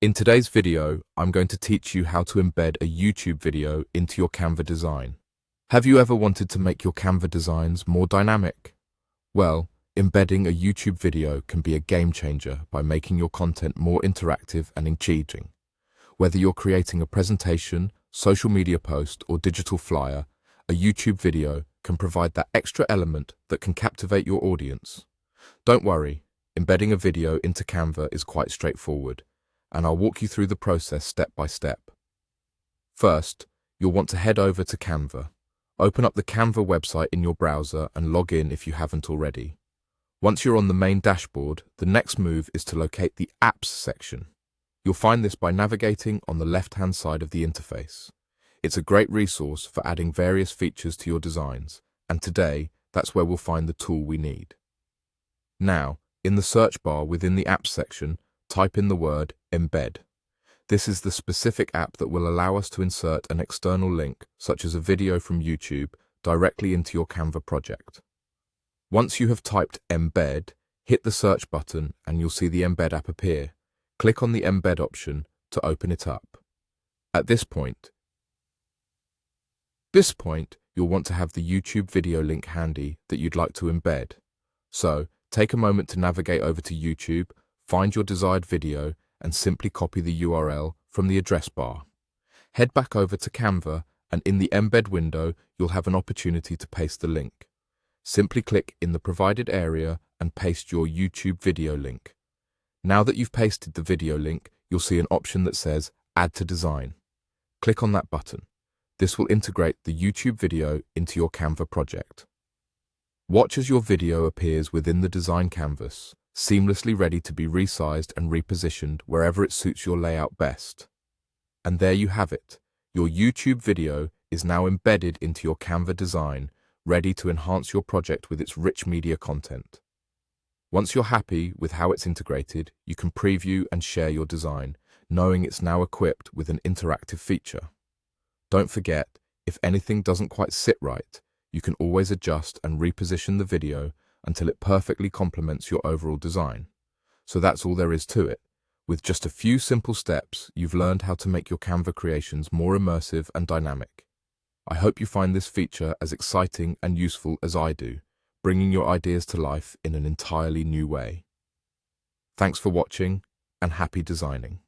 In today's video, I'm going to teach you how to embed a YouTube video into your Canva design. Have you ever wanted to make your Canva designs more dynamic? Well, embedding a YouTube video can be a game changer by making your content more interactive and engaging. Whether you're creating a presentation, social media post, or digital flyer, a YouTube video can provide that extra element that can captivate your audience. Don't worry, embedding a video into Canva is quite straightforward, and I'll walk you through the process step by step. First, you'll want to head over to Canva. Open up the Canva website in your browser and log in if you haven't already. Once you're on the main dashboard, the next move is to locate the Apps section. You'll find this by navigating on the left-hand side of the interface. It's a great resource for adding various features to your designs, and today, that's where we'll find the tool we need. Now, in the search bar within the Apps section, type in the word embed. This is the specific app that will allow us to insert an external link, such as a video from YouTube, directly into your Canva project. Once you have typed embed, hit the search button and you'll see the embed app appear. Click on the embed option to open it up. At this point, you'll want to have the YouTube video link handy that you'd like to embed. So, take a moment to navigate over to YouTube, find your desired video, and simply copy the URL from the address bar. Head back over to Canva, and in the embed window, you'll have an opportunity to paste the link. Simply click in the provided area and paste your YouTube video link. Now that you've pasted the video link, you'll see an option that says Add to Design. Click on that button. This will integrate the YouTube video into your Canva project. Watch as your video appears within the design canvas, seamlessly ready to be resized and repositioned wherever it suits your layout best. And there you have it. Your YouTube video is now embedded into your Canva design, ready to enhance your project with its rich media content. Once you're happy with how it's integrated, you can preview and share your design, knowing it's now equipped with an interactive feature. Don't forget, if anything doesn't quite sit right, you can always adjust and reposition the video until it perfectly complements your overall design. So that's all there is to it. With just a few simple steps, you've learned how to make your Canva creations more immersive and dynamic. I hope you find this feature as exciting and useful as I do, bringing your ideas to life in an entirely new way. Thanks for watching, and happy designing.